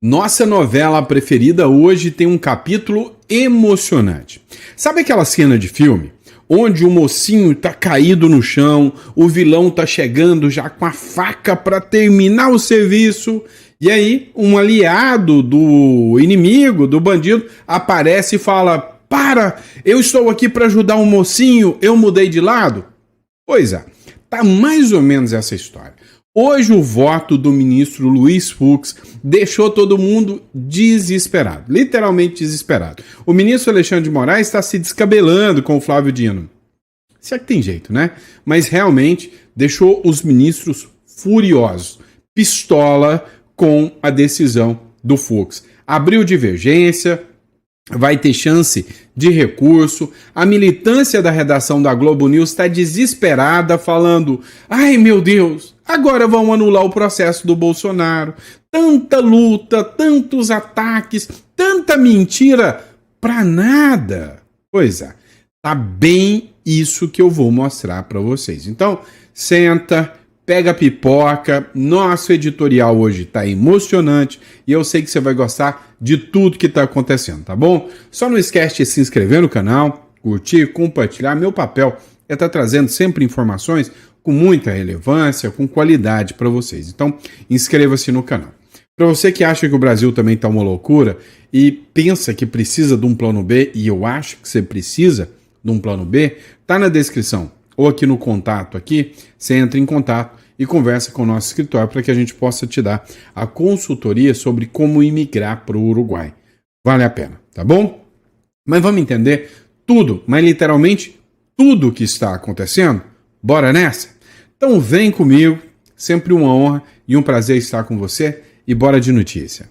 Nossa novela preferida hoje tem um capítulo emocionante. Sabe aquela cena de filme onde o mocinho tá caído no chão, o vilão tá chegando já com a faca para terminar o serviço, e aí um aliado do inimigo, do bandido, aparece e fala: "Para, eu estou aqui para ajudar o mocinho, eu mudei de lado?" Pois é, tá mais ou menos essa história. Hoje o voto do ministro Luiz Fux deixou todo mundo desesperado, literalmente desesperado. O ministro Alexandre de Moraes está se descabelando com o Flávio Dino. Se é que tem jeito, né? Mas realmente deixou os ministros furiosos, pistola com a decisão do Fux. Abriu divergência, vai ter chance de recurso. A militância da redação da Globo News está desesperada, falando: "Ai, meu Deus, agora vão anular o processo do Bolsonaro. Tanta luta, tantos ataques, tanta mentira pra nada." Pois é, tá bem isso que eu vou mostrar para vocês. Então, senta, pega a pipoca. Nosso editorial hoje tá emocionante e eu sei que você vai gostar de tudo que tá acontecendo, tá bom? Só não esquece de se inscrever no canal, curtir, compartilhar. Meu papel é estar trazendo sempre informações com muita relevância, com qualidade para vocês. Então, inscreva-se no canal. Para você que acha que o Brasil também está uma loucura e pensa que precisa de um plano B, e eu acho que você precisa de um plano B, tá na descrição ou aqui no contato aqui, você entra em contato e conversa com o nosso escritório para que a gente possa te dar a consultoria sobre como imigrar para o Uruguai. Vale a pena, tá bom? Mas vamos entender tudo, mas literalmente tudo o que está acontecendo? Bora nessa? Então vem comigo, sempre uma honra e um prazer estar com você, e bora de notícia.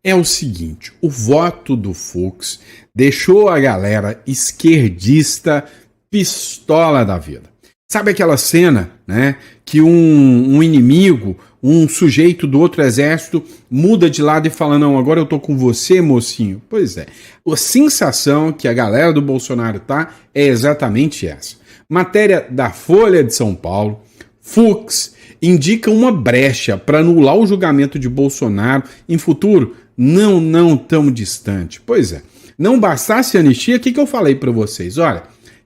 É o seguinte, o voto do Fux deixou a galera esquerdista pistola da vida. Sabe aquela cena, né, que um inimigo, um sujeito do outro exército muda de lado e fala: "Não, agora eu tô com você, mocinho"? Pois é, a sensação que a galera do Bolsonaro tá é exatamente essa. Matéria da Folha de São Paulo: Fux indica uma brecha para anular o julgamento de Bolsonaro em futuro não tão distante. Pois é, não bastasse a anistia, o que eu falei para vocês? Olha,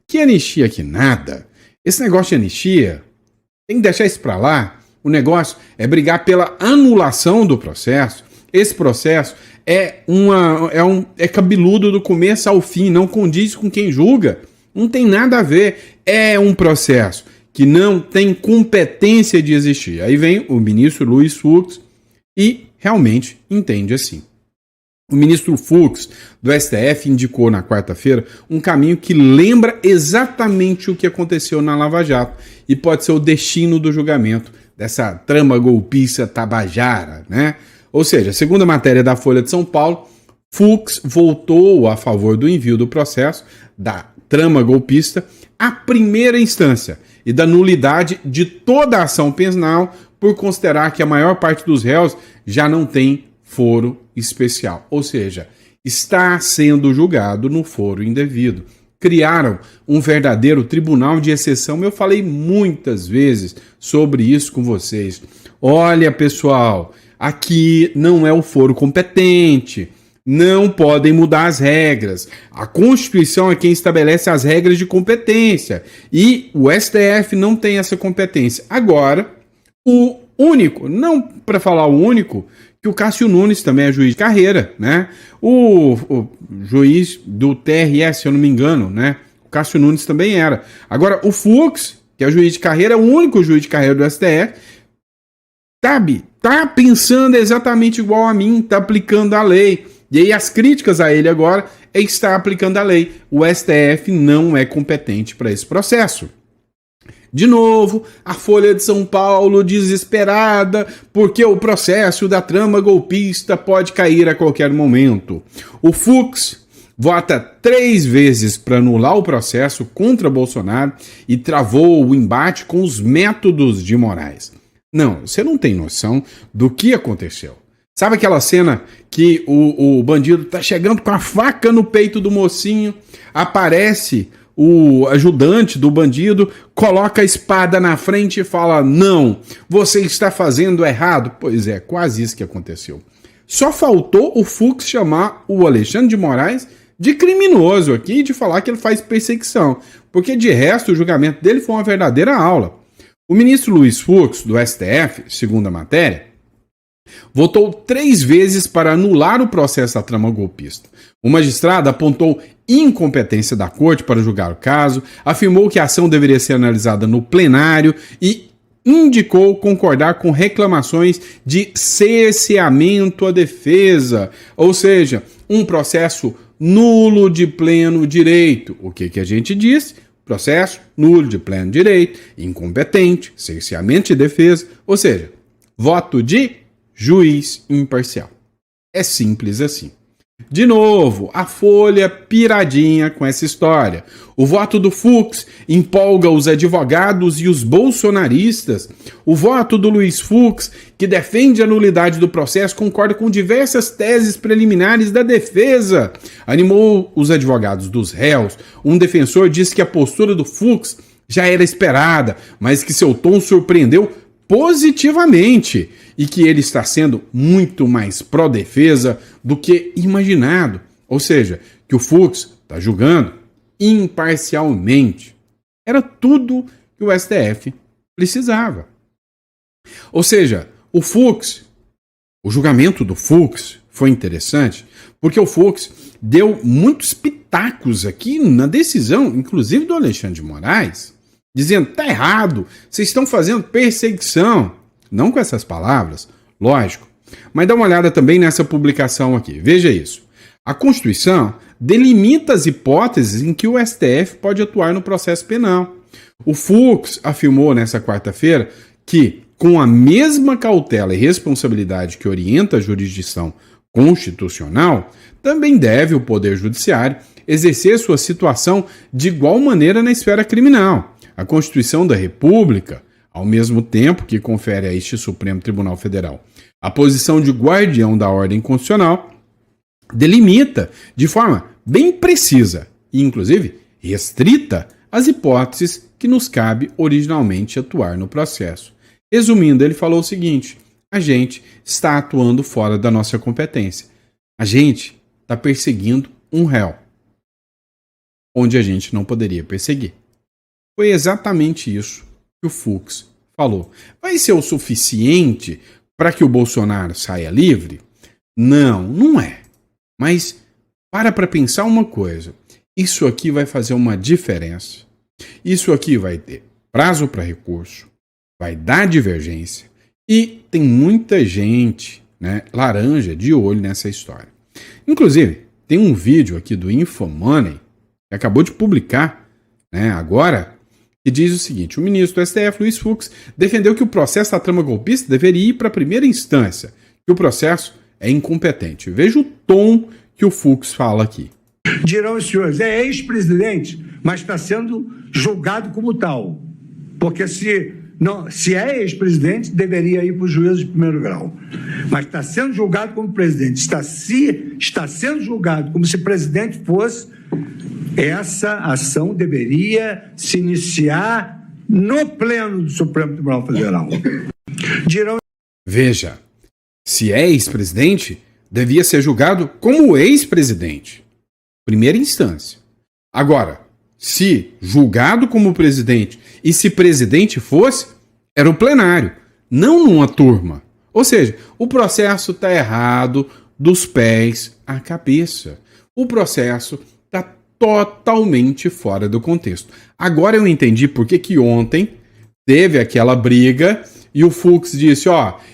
que anistia que nada. Esse negócio de anistia, tem que deixar isso para lá. O negócio é brigar pela anulação do processo. Esse processo é cabeludo do começo ao fim, não condiz com quem julga. Não tem nada a ver. É um processo que não tem competência de existir. Aí vem o ministro Luiz Fux e realmente entende assim. O ministro Fux do STF indicou na quarta-feira um caminho que lembra exatamente o que aconteceu na Lava Jato e pode ser o destino do julgamento dessa trama golpista tabajara, né? Ou seja, segundo a matéria da Folha de São Paulo, Fux votou a favor do envio do processo da trama golpista à primeira instância e da nulidade de toda a ação penal por considerar que a maior parte dos réus já não tem foro especial, ou seja, está sendo julgado no foro indevido. Criaram um verdadeiro tribunal de exceção. Eu falei muitas vezes sobre isso com vocês. Olha, pessoal, aqui não é o foro competente. Não podem mudar as regras. A Constituição é quem estabelece as regras de competência. E o STF não tem essa competência. Agora, o único, não para falar o único, que o Cássio Nunes também é juiz de carreira, né? O juiz do TRS, se eu não me engano, né? O Cássio Nunes também era. Agora, o Fux, que é juiz de carreira, é o único juiz de carreira do STF, sabe? Tá pensando exatamente igual a mim, tá aplicando a lei. E aí as críticas a ele agora é que está aplicando a lei. O STF não é competente para esse processo. De novo, a Folha de São Paulo desesperada porque o processo da trama golpista pode cair a qualquer momento. O Fux vota 3 vezes para anular o processo contra Bolsonaro e travou o embate com os métodos de Moraes. Não, você não tem noção do que aconteceu. Sabe aquela cena que o bandido tá chegando com a faca no peito do mocinho, aparece o ajudante do bandido coloca a espada na frente e fala: não, você está fazendo errado. Pois é, quase isso que aconteceu. Só faltou o Fux chamar o Alexandre de Moraes de criminoso aqui e de falar que ele faz perseguição, porque de resto o julgamento dele foi uma verdadeira aula. O ministro Luiz Fux, do STF, segundo a matéria, votou 3 vezes para anular o processo da trama golpista. O magistrado apontou incompetência da corte para julgar o caso, afirmou que a ação deveria ser analisada no plenário e indicou concordar com reclamações de cerceamento à defesa, ou seja, um processo nulo de pleno direito. O que a gente disse? Processo nulo de pleno direito, incompetente, cerceamento de defesa, ou seja, voto de juiz imparcial. É simples assim. De novo, a Folha piradinha com essa história. O voto do Fux empolga os advogados e os bolsonaristas. O voto do Luiz Fux, que defende a nulidade do processo, concorda com diversas teses preliminares da defesa. Animou os advogados dos réus. Um defensor disse que a postura do Fux já era esperada, mas que seu tom surpreendeu positivamente e que ele está sendo muito mais pró-defesa do que imaginado. Ou seja, que o Fux está julgando imparcialmente. Era tudo que o STF precisava. Ou seja, o julgamento do Fux foi interessante porque o Fux deu muitos pitacos aqui na decisão, inclusive do Alexandre de Moraes, dizendo: tá errado, vocês estão fazendo perseguição. Não com essas palavras, lógico. Mas dá uma olhada também nessa publicação aqui. Veja isso. A Constituição delimita as hipóteses em que o STF pode atuar no processo penal. O Fux afirmou nessa quarta-feira que, com a mesma cautela e responsabilidade que orienta a jurisdição constitucional, também deve o Poder Judiciário exercer sua situação de igual maneira na esfera criminal. A Constituição da República, ao mesmo tempo que confere a este Supremo Tribunal Federal a posição de guardião da ordem constitucional, delimita de forma bem precisa e, inclusive, restrita as hipóteses que nos cabe originalmente atuar no processo. Resumindo, ele falou o seguinte: a gente está atuando fora da nossa competência. A gente está perseguindo um réu, onde a gente não poderia perseguir. Foi exatamente isso que o Fux falou. Vai ser o suficiente para que o Bolsonaro saia livre? Não, não é. Mas para pensar uma coisa. Isso aqui vai fazer uma diferença. Isso aqui vai ter prazo para recurso, vai dar divergência e tem muita gente, né, laranja de olho nessa história. Inclusive, tem um vídeo aqui do Infomoney que acabou de publicar, né, agora, que diz o seguinte: o ministro do STF, Luiz Fux, defendeu que o processo da trama golpista deveria ir para a primeira instância, que o processo é incompetente. Veja o tom que o Fux fala aqui. Dirão os senhores, é ex-presidente, mas está sendo julgado como tal. Porque se é ex-presidente, deveria ir para o juízo de primeiro grau. Mas está sendo julgado como presidente. Está sendo julgado como se presidente fosse. Essa ação deveria se iniciar no pleno do Supremo Tribunal Federal. Veja, se é ex-presidente, devia ser julgado como ex-presidente. Primeira instância. Agora, se julgado como presidente e se presidente fosse, era o plenário, não numa turma. Ou seja, o processo está errado dos pés à cabeça. O processo está totalmente fora do contexto. Agora eu entendi por que ontem teve aquela briga e o Fux disse: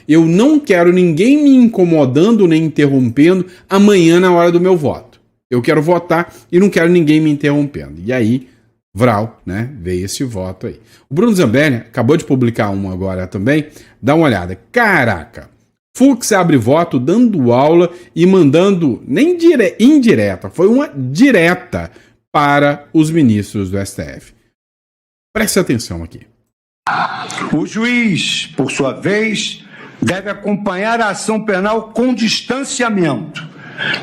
eu não quero ninguém me incomodando nem interrompendo amanhã na hora do meu voto. Eu quero votar e não quero ninguém me interrompendo. E aí, vral, né, veio esse voto aí. O Bruno Zambelli acabou de publicar um agora também. Dá uma olhada. Caraca! Fux abre voto dando aula e mandando, nem indireta, foi uma direta para os ministros do STF. Preste atenção aqui. O juiz, por sua vez, deve acompanhar a ação penal com distanciamento,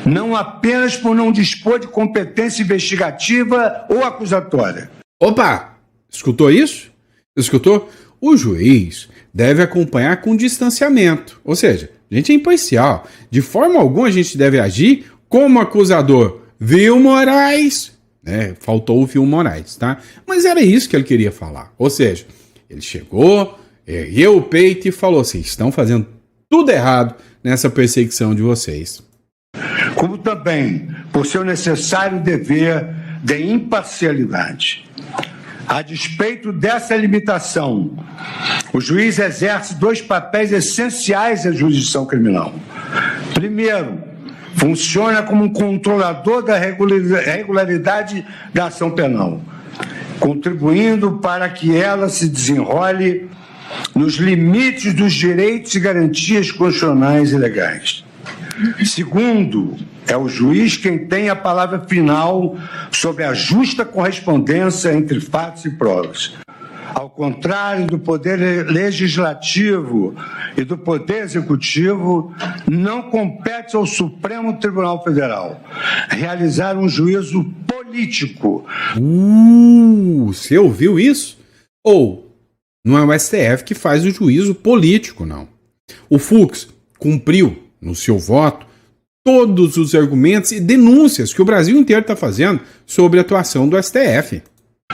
não apenas por não dispor de competência investigativa ou acusatória. Opa! Escutou isso? Escutou? O juiz deve acompanhar com distanciamento, ou seja, a gente é imparcial. De forma alguma a gente deve agir como acusador. Viu, Moraes? Faltou o Viu Moraes, tá? Mas era isso que ele queria falar. Ou seja, ele chegou, ergueu o peito e falou: vocês estão fazendo tudo errado nessa perseguição de vocês. Como também por seu necessário dever de imparcialidade. A despeito dessa limitação, o juiz exerce dois papéis essenciais da jurisdição criminal. Primeiro, funciona como um controlador da regularidade da ação penal, contribuindo para que ela se desenrole nos limites dos direitos e garantias constitucionais e legais. Segundo, é o juiz quem tem a palavra final sobre a justa correspondência entre fatos e provas. Ao contrário do Poder Legislativo e do Poder Executivo, não compete ao Supremo Tribunal Federal realizar um juízo político. Você ouviu isso? Ou não é o STF que faz o juízo político, não. O Fux cumpriu, no seu voto, todos os argumentos e denúncias que o Brasil inteiro está fazendo sobre a atuação do STF.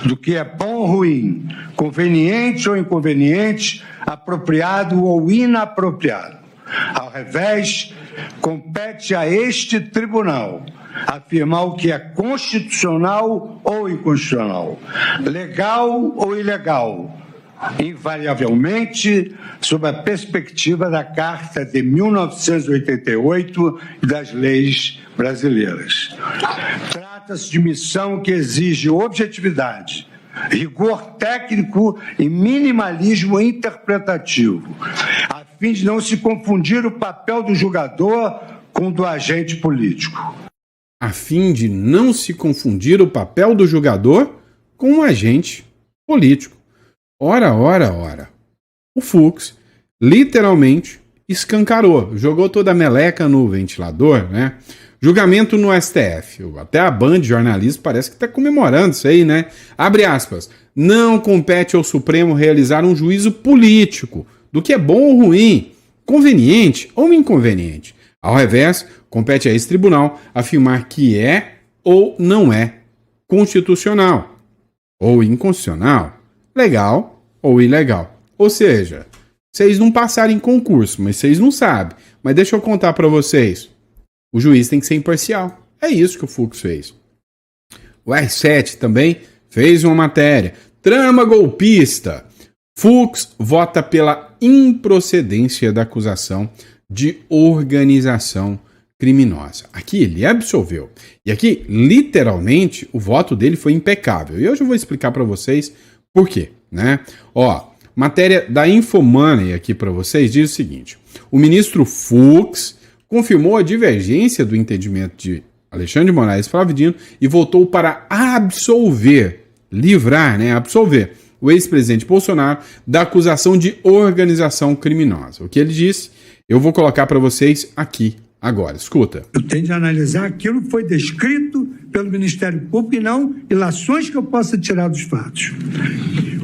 Do que é bom ou ruim, conveniente ou inconveniente, apropriado ou inapropriado. Ao revés, compete a este tribunal afirmar o que é constitucional ou inconstitucional, legal ou ilegal, invariavelmente sob a perspectiva da Carta de 1988 e das leis brasileiras. Trata-se de missão que exige objetividade, rigor técnico e minimalismo interpretativo, a fim de não se confundir o papel do julgador com o do agente político. A fim de não se confundir o papel do julgador com o agente político. Ora. O Fux literalmente escancarou, jogou toda a meleca no ventilador, né? Julgamento no STF. Até a Band de jornalistas parece que está comemorando isso aí, né? Abre aspas. Não compete ao Supremo realizar um juízo político do que é bom ou ruim, conveniente ou inconveniente. Ao revés, compete a esse tribunal afirmar que é ou não é constitucional ou inconstitucional, legal ou ilegal. Ou seja, vocês não passaram em concurso, mas vocês não sabem. Mas deixa eu contar para vocês. O juiz tem que ser imparcial. É isso que o Fux fez. O R7 também fez uma matéria. Trama golpista. Fux vota pela improcedência da acusação de organização criminosa. Aqui ele absolveu. E aqui, literalmente, o voto dele foi impecável. E hoje eu vou explicar para vocês por quê, né? Matéria da Infomoney aqui para vocês diz o seguinte: o ministro Fux confirmou a divergência do entendimento de Alexandre de Moraes e Flávio Dino e votou para absolver o ex-presidente Bolsonaro da acusação de organização criminosa. O que ele disse, eu vou colocar para vocês aqui agora. Escuta. Eu tenho de analisar aquilo que foi descrito pelo Ministério Público e não ilações que eu possa tirar dos fatos.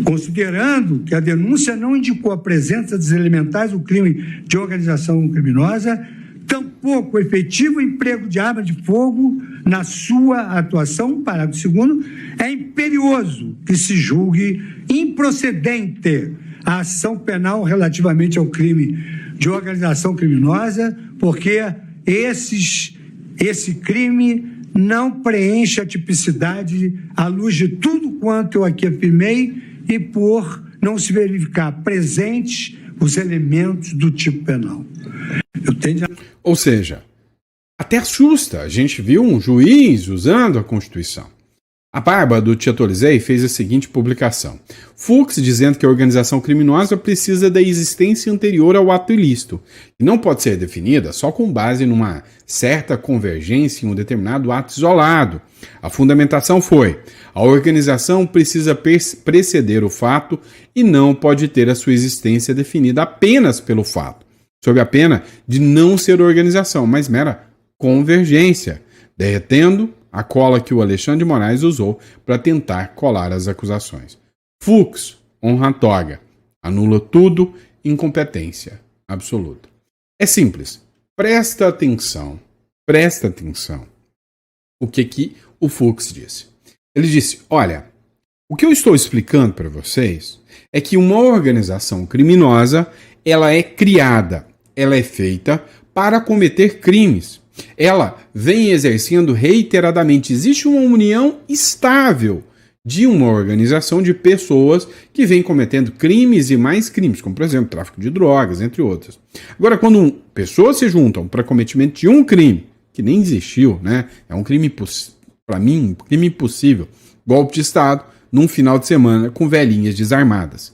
Considerando que a denúncia não indicou a presença dos elementais do crime de organização criminosa, tampouco o efetivo emprego de arma de fogo na sua atuação, parágrafo 2º, é imperioso que se julgue improcedente a ação penal relativamente ao crime de organização criminosa, porque esse crime não preenche a tipicidade à luz de tudo quanto eu aqui afirmei e por não se verificar presentes os elementos do tipo penal. Ou seja, até assusta. A gente viu um juiz usando a Constituição. A Bárbara do Te Atualizei fez a seguinte publicação. Fux dizendo que a organização criminosa precisa da existência anterior ao ato ilícito e não pode ser definida só com base numa certa convergência em um determinado ato isolado. A fundamentação foi: a organização precisa preceder o fato e não pode ter a sua existência definida apenas pelo fato, sob a pena de não ser organização, mas mera convergência, derretendo a cola que o Alexandre de Moraes usou para tentar colar as acusações. Fux honra a toga, anula tudo, incompetência absoluta. É simples. Presta atenção. O que o Fux disse? Ele disse, olha, o que eu estou explicando para vocês é que uma organização criminosa, ela é criada, ela é feita para cometer crimes. Ela vem exercendo reiteradamente. Existe uma união estável de uma organização de pessoas que vem cometendo crimes e mais crimes, como, por exemplo, tráfico de drogas, entre outros. Agora, quando pessoas se juntam para cometimento de um crime, que nem existiu, né? É um crime, para mim, um crime impossível. Golpe de Estado, num final de semana, com velhinhas desarmadas.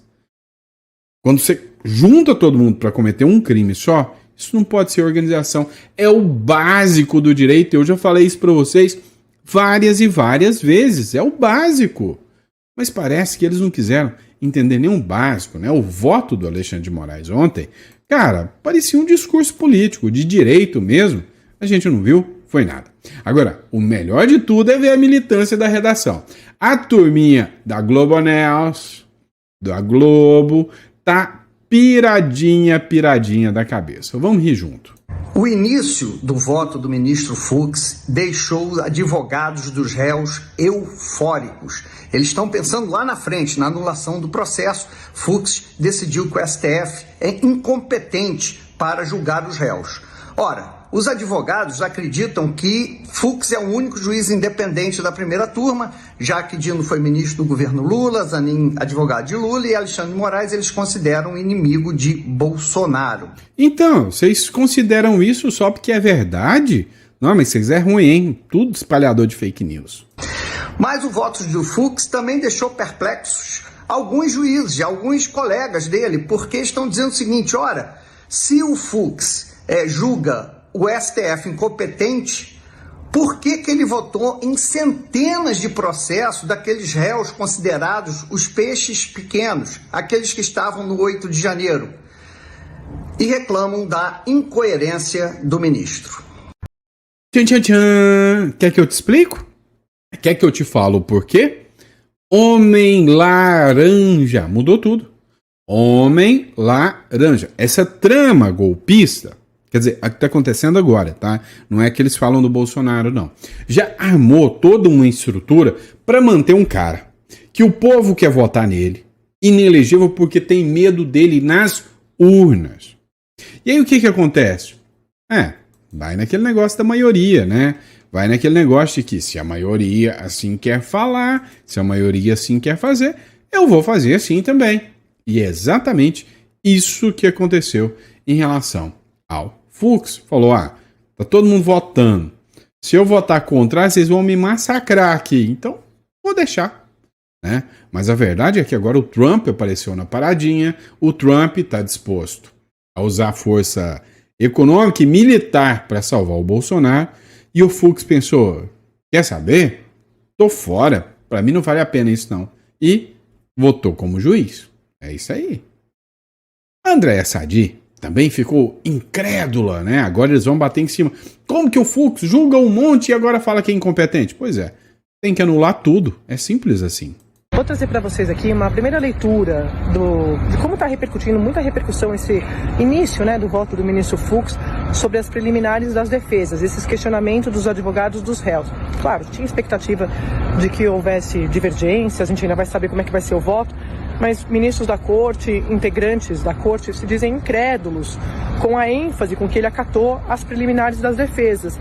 Quando você junta todo mundo para cometer um crime só, isso não pode ser organização. É o básico do direito. Eu já falei isso para vocês várias e várias vezes. É o básico. Mas parece que eles não quiseram entender nem o básico, né? O voto do Alexandre de Moraes ontem, cara, parecia um discurso político, de direito mesmo. A gente não viu, foi nada. Agora, o melhor de tudo é ver a militância da redação. A turminha da Globo News, da Globo, tá piradinha da cabeça. Vamos rir junto. O início do voto do ministro Fux deixou os advogados dos réus eufóricos. Eles estão pensando lá na frente, na anulação do processo. Fux decidiu que o STF é incompetente para julgar os réus. Ora, os advogados acreditam que Fux é o único juiz independente da primeira turma, já que Dino foi ministro do governo Lula, Zanin advogado de Lula e Alexandre de Moraes eles consideram inimigo de Bolsonaro. Então, vocês consideram isso só porque é verdade? Não, mas vocês é ruim, hein? Tudo espalhador de fake news. Mas o voto do Fux também deixou perplexos alguns juízes, alguns colegas dele, porque estão dizendo o seguinte, ora, se o Fux julga o STF incompetente, por que ele votou em centenas de processos daqueles réus considerados os peixes pequenos, aqueles que estavam no 8 de janeiro, e reclamam da incoerência do ministro? Tchan. Quer que eu te explico? Quer que eu te falo o porquê? Homem laranja. Mudou tudo. Homem laranja. Essa trama golpista, quer dizer, o que está acontecendo agora, tá? Não é que eles falam do Bolsonaro, não. Já armou toda uma estrutura para manter um cara que o povo quer votar nele, inelegível porque tem medo dele nas urnas. E aí o que acontece? Vai naquele negócio da maioria, né? Vai naquele negócio de que se a maioria assim quer falar, se a maioria assim quer fazer, eu vou fazer assim também. E é exatamente isso que aconteceu em relação ao Fux. Falou, tá todo mundo votando. Se eu votar contra, vocês vão me massacrar aqui. Então, vou deixar. Né? Mas a verdade é que agora o Trump apareceu na paradinha. O Trump está disposto a usar força econômica e militar para salvar o Bolsonaro. E o Fux pensou, quer saber? Tô fora. Para mim não vale a pena isso não. E votou como juiz. É isso aí. A Andréa Sadi também ficou incrédula, né? Agora eles vão bater em cima. Como que o Fux julga um monte e agora fala que é incompetente? Pois é, tem que anular tudo. É simples assim. Vou trazer para vocês aqui uma primeira leitura de como está repercutindo, muita repercussão esse início, né, do voto do ministro Fux sobre as preliminares das defesas, esses questionamentos dos advogados dos réus. Claro, tinha expectativa de que houvesse divergência, a gente ainda vai saber como é que vai ser o voto, mas ministros da corte, integrantes da corte, se dizem incrédulos com a ênfase com que ele acatou as preliminares das defesas.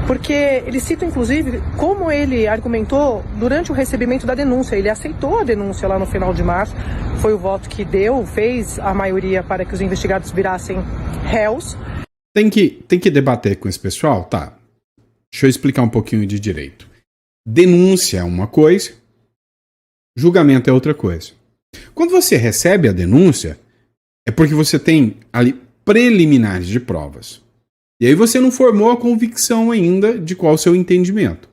Porque ele cita, inclusive, como ele argumentou durante o recebimento da denúncia. Ele aceitou a denúncia lá no final de março, foi o voto que fez a maioria para que os investigados virassem réus. Tem que debater com esse pessoal? Tá. Deixa eu explicar um pouquinho de direito. Denúncia é uma coisa, julgamento é outra coisa. Quando você recebe a denúncia, é porque você tem ali preliminares de provas. E aí você não formou a convicção ainda de qual é o seu entendimento.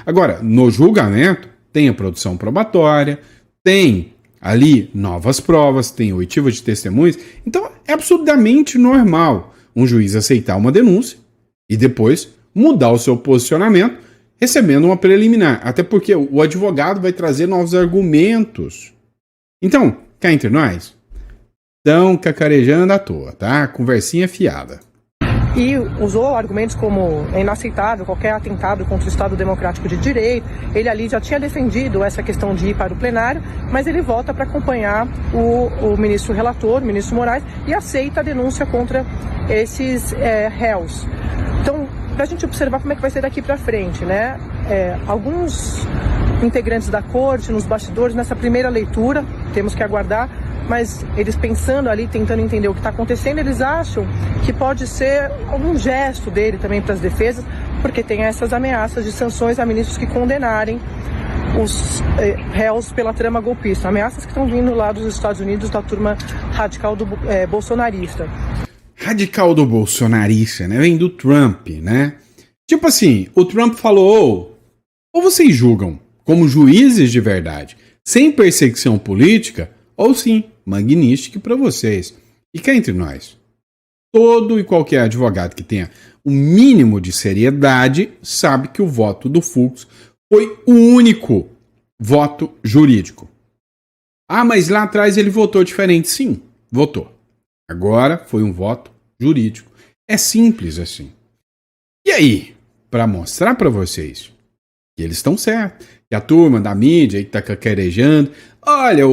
Agora, no julgamento, tem a produção probatória, tem ali novas provas, tem oitiva de testemunhas. Então, é absolutamente normal um juiz aceitar uma denúncia e depois mudar o seu posicionamento recebendo uma preliminar. Até porque o advogado vai trazer novos argumentos. Então, cá entre nós, estão cacarejando à toa, tá? Conversinha fiada. E usou argumentos como é inaceitável qualquer atentado contra o Estado Democrático de Direito. Ele ali já tinha defendido essa questão de ir para o plenário, mas ele volta para acompanhar o ministro relator, o ministro Moraes, e aceita a denúncia contra esses réus. Então, para a gente observar como é que vai ser daqui para frente, né? Alguns integrantes da corte, nos bastidores, nessa primeira leitura, temos que aguardar, mas eles pensando ali, tentando entender o que está acontecendo, eles acham que pode ser algum gesto dele também para as defesas, porque tem essas ameaças de sanções a ministros que condenarem os réus pela trama golpista, ameaças que estão vindo lá dos Estados Unidos, da turma radical bolsonarista. Radical do bolsonarista, né? Vem do Trump, né? Tipo assim, o Trump falou, ou vocês julgam como juízes de verdade, sem perseguição política, ou sim, magnífico para vocês. E cá entre nós, todo e qualquer advogado que tenha o mínimo de seriedade sabe que o voto do Fux foi o único voto jurídico. Ah, mas lá atrás ele votou diferente. Sim, votou. Agora foi um voto jurídico. É simples assim. E aí, para mostrar para vocês que eles estão certos, que a turma da mídia aí que tá cacarejando, olha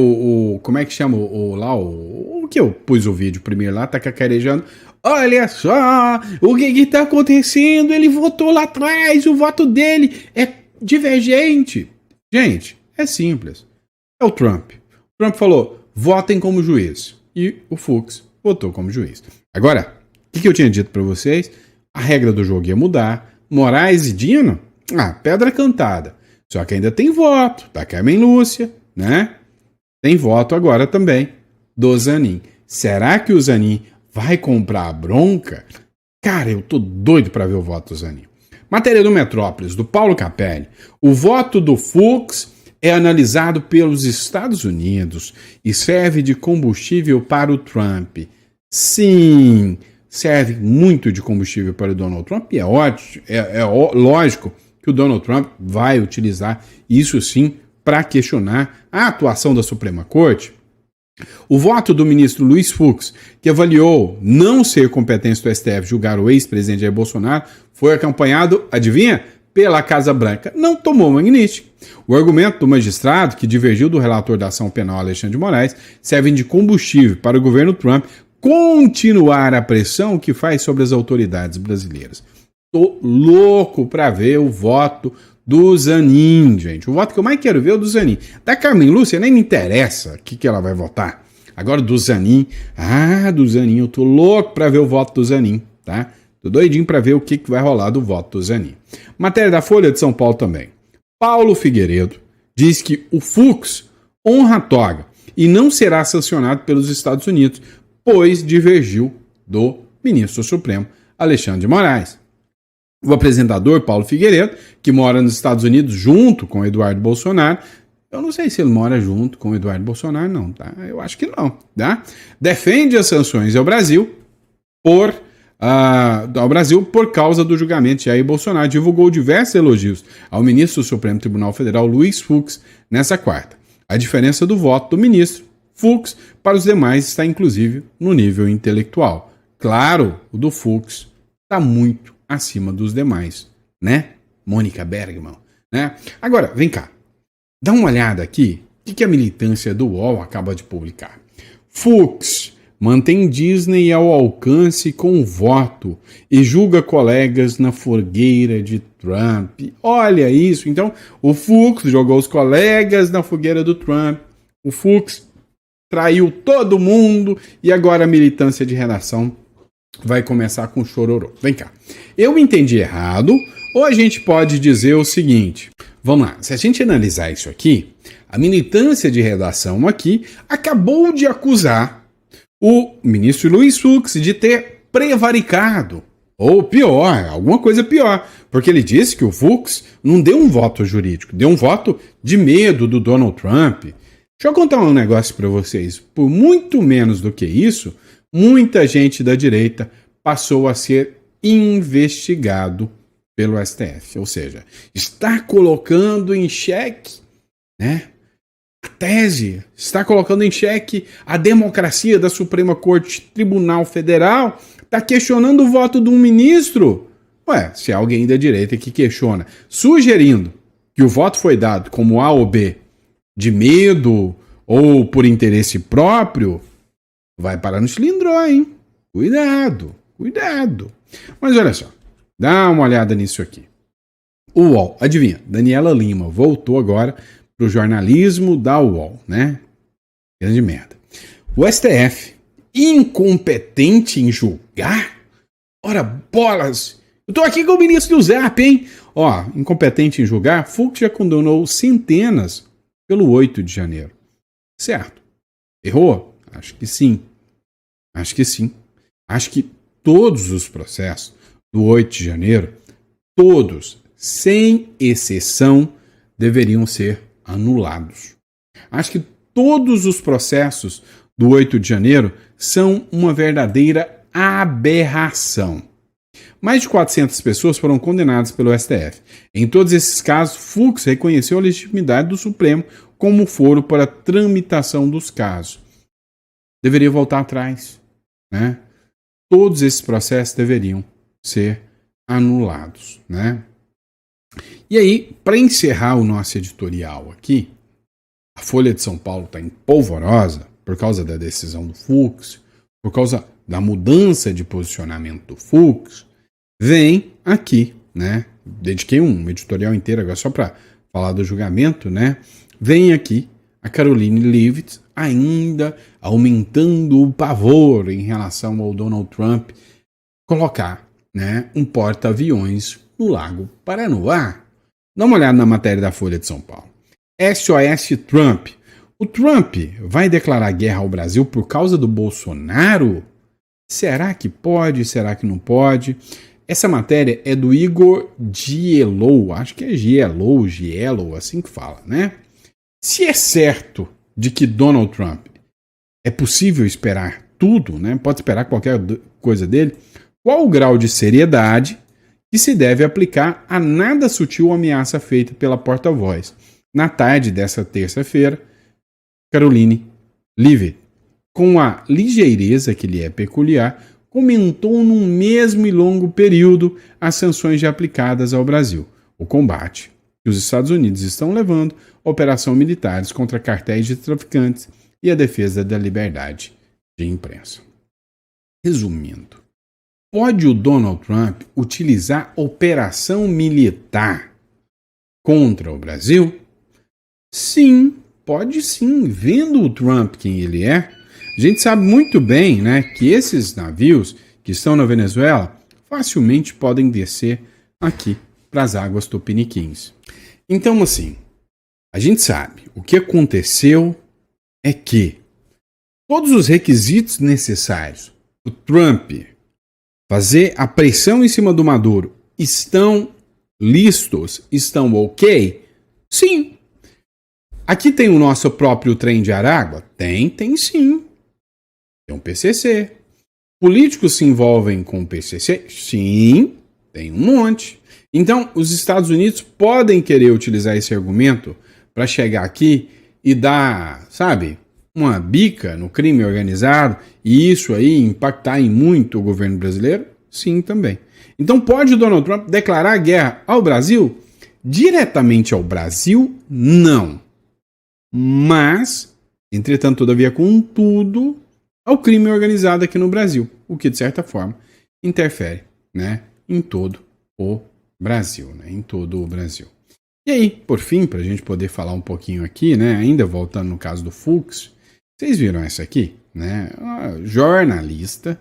como é que chama o que eu pus o vídeo primeiro lá, tá cacarejando, olha só, o que tá acontecendo, ele votou lá atrás, o voto dele é divergente. Gente, é simples. É o Trump. O Trump falou, votem como juiz. E o Fux votou como juiz. Agora, o que eu tinha dito para vocês? A regra do jogo ia mudar. Moraes e Dino, pedra cantada. Só que ainda tem voto da Carmen Lúcia, né? Tem voto agora também do Zanin. Será que o Zanin vai comprar a bronca? Cara, eu tô doido para ver o voto do Zanin. Matéria do Metrópolis, do Paulo Capelli. O voto do Fux é analisado pelos Estados Unidos e serve de combustível para o Trump. Sim, serve muito de combustível para o Donald Trump e é ótimo, lógico que o Donald Trump vai utilizar isso sim para questionar a atuação da Suprema Corte. O voto do ministro Luiz Fux, que avaliou não ser competência do STF julgar o ex-presidente Jair Bolsonaro, foi acompanhado, adivinha? Pela Casa Branca. Não tomou magnífico. O argumento do magistrado, que divergiu do relator da ação penal Alexandre de Moraes, serve de combustível para o governo Trump continuar a pressão que faz sobre as autoridades brasileiras. Tô louco para ver o voto do Zanin, gente. O voto que eu mais quero ver é o do Zanin. Da Carmen Lúcia nem me interessa o que ela vai votar. Agora do Zanin, do Zanin, eu tô louco para ver o voto do Zanin, tá? Tô doidinho para ver o que vai rolar do voto do Zanin. Matéria da Folha de São Paulo também. Paulo Figueiredo diz que o Fux honra a toga e não será sancionado pelos Estados Unidos, pois divergiu do ministro Supremo Alexandre de Moraes. O apresentador Paulo Figueiredo, que mora nos Estados Unidos junto com Eduardo Bolsonaro, eu não sei se ele mora junto com Eduardo Bolsonaro não, tá? Eu acho que não, tá? Defende as sanções ao Brasil por causa do julgamento de Jair Bolsonaro. Divulgou diversos elogios ao ministro do Supremo Tribunal Federal, Luiz Fux, nessa quarta. A diferença do voto do ministro Fux para os demais está inclusive no nível intelectual. Claro, o do Fux está muito acima dos demais, né? Mônica Bergman, né? Agora, vem cá. Dá uma olhada aqui. O que a militância do UOL acaba de publicar? Fux mantém Disney ao alcance com voto e julga colegas na fogueira de Trump. Olha isso. Então, o Fux jogou os colegas na fogueira do Trump. O Fux traiu todo mundo e agora a militância de redação vai começar com chororô. Vem cá. Eu entendi errado ou a gente pode dizer o seguinte. Vamos lá. Se a gente analisar isso aqui, a militância de redação aqui acabou de acusar o ministro Luiz Fux de ter prevaricado. Ou pior, alguma coisa pior. Porque ele disse que o Fux não deu um voto jurídico, deu um voto de medo do Donald Trump. Deixa eu contar um negócio para vocês. Por muito menos do que isso, muita gente da direita passou a ser investigado pelo STF. Ou seja, está colocando em xeque, né, a tese, está colocando em xeque a democracia da Suprema Corte Tribunal Federal, está questionando o voto de um ministro. Ué, se há alguém da direita que questiona, sugerindo que o voto foi dado como A ou B de medo ou por interesse próprio, vai parar no cilindro, hein? Cuidado, cuidado. Mas olha só, dá uma olhada nisso aqui. O UOL, adivinha, Daniela Lima voltou agora para o jornalismo da UOL, né? Grande merda. O STF, incompetente em julgar? Ora, bolas! Eu tô aqui com o ministro do Zap, hein? Ó, incompetente em julgar, Fux já condenou centenas pelo 8 de janeiro. Certo. Errou? Acho que sim. Acho que sim. Acho que todos os processos do 8 de janeiro, todos, sem exceção, deveriam ser anulados. Acho que todos os processos do 8 de janeiro são uma verdadeira aberração. Mais de 400 pessoas foram condenadas pelo STF. Em todos esses casos, Fux reconheceu a legitimidade do Supremo como foro para a tramitação dos casos. Deveria voltar atrás, né? Todos esses processos deveriam ser anulados, né? E aí, para encerrar o nosso editorial aqui, a Folha de São Paulo está empolvorosa por causa da decisão do Fux, por causa da mudança de posicionamento do Fux. Vem aqui, né? Dediquei um editorial inteiro agora só para falar do julgamento, né? Vem aqui a Karoline Leavitt ainda aumentando o pavor em relação ao Donald Trump colocar, né, um porta-aviões no Lago Paranoá. Dá uma olhada na matéria da Folha de São Paulo. SOS Trump. O Trump vai declarar guerra ao Brasil por causa do Bolsonaro? Será que pode? Será que não pode? Essa matéria é do Igor Giello, acho que é Giello, assim que fala, né? Se é certo de que Donald Trump é possível esperar tudo, né? Pode esperar qualquer coisa dele, qual o grau de seriedade que se deve aplicar a nada sutil ameaça feita pela porta-voz? Na tarde dessa terça-feira, Karoline Leavitt, com a ligeireza que lhe é peculiar, comentou num mesmo e longo período as sanções já aplicadas ao Brasil, o combate que os Estados Unidos estão levando, operações militares contra cartéis de traficantes e a defesa da liberdade de imprensa. Resumindo, pode o Donald Trump utilizar operação militar contra o Brasil? Sim, pode sim. Vendo o Trump quem ele é, a gente sabe muito bem, né, que esses navios que estão na Venezuela facilmente podem descer aqui para as águas tupiniquins. Então, assim, a gente sabe, o que aconteceu é que todos os requisitos necessários para o Trump fazer a pressão em cima do Maduro estão listos, estão ok? Sim. Aqui tem o nosso próprio trem de Aragua? Tem sim. Tem um PCC. Políticos se envolvem com o PCC? Sim, tem um monte. Então, os Estados Unidos podem querer utilizar esse argumento para chegar aqui e dar, sabe, uma bica no crime organizado e isso aí impactar em muito o governo brasileiro? Sim, também. Então, pode o Donald Trump declarar guerra ao Brasil? Diretamente ao Brasil, não. Mas, entretanto, todavia, contudo, ao crime organizado aqui no Brasil, o que, de certa forma, interfere, né, em todo o Brasil, né, em todo o Brasil. E aí, por fim, para a gente poder falar um pouquinho aqui, né, ainda voltando no caso do Fux, vocês viram essa aqui, né, jornalista,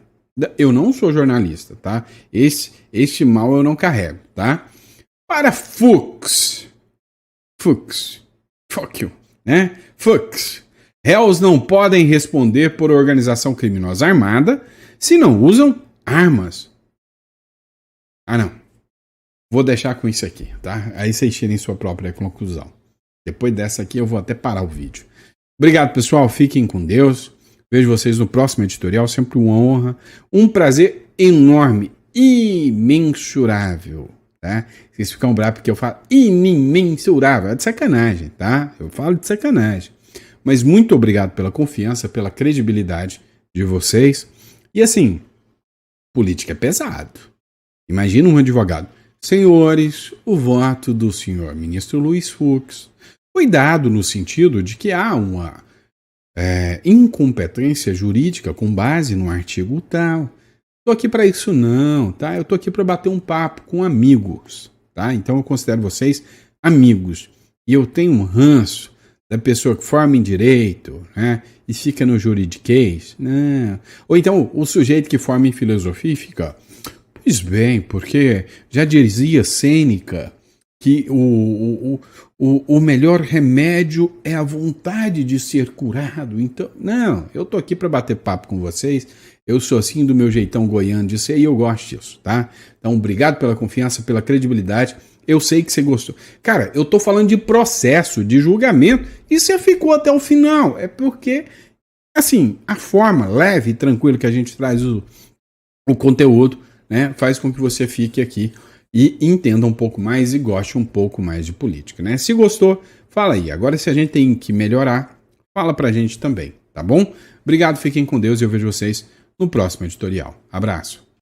eu não sou jornalista, tá, este mal eu não carrego, tá, para Fux, fuck you, né, Fux, réus não podem responder por organização criminosa armada se não usam armas. Ah, não. Vou deixar com isso aqui, tá? Aí vocês tirem sua própria conclusão. Depois dessa aqui eu vou até parar o vídeo. Obrigado, pessoal. Fiquem com Deus. Vejo vocês no próximo editorial. Sempre uma honra. Um prazer enorme, imensurável, tá? tá? Vocês ficam bravos porque eu falo imensurável. É de sacanagem, tá? Eu falo de sacanagem. Mas muito obrigado pela confiança, pela credibilidade de vocês. E assim, política é pesado. Imagina um advogado. Senhores, o voto do senhor ministro Luiz Fux foi dado no sentido de que há uma incompetência jurídica com base no artigo tal. Tô aqui para isso não, tá? Eu tô aqui para bater um papo com amigos, tá? Então eu considero vocês amigos. E eu tenho um ranço da pessoa que forma em direito, né? E fica no juridiquês, né? Ou então o sujeito que forma em filosofia e fica, pois bem, porque já dizia Sêneca que o melhor remédio é a vontade de ser curado. Então, não, eu tô aqui para bater papo com vocês. Eu sou assim do meu jeitão goiano de ser e eu gosto disso, tá? Então, obrigado pela confiança, pela credibilidade. Eu sei que você gostou. Cara, eu tô falando de processo, de julgamento, e você ficou até o final. É porque, assim, a forma leve e tranquila que a gente traz o conteúdo, né, faz com que você fique aqui e entenda um pouco mais e goste um pouco mais de política, né? Se gostou, fala aí. Agora, se a gente tem que melhorar, fala pra gente também, tá bom? Obrigado, fiquem com Deus e eu vejo vocês no próximo editorial. Abraço.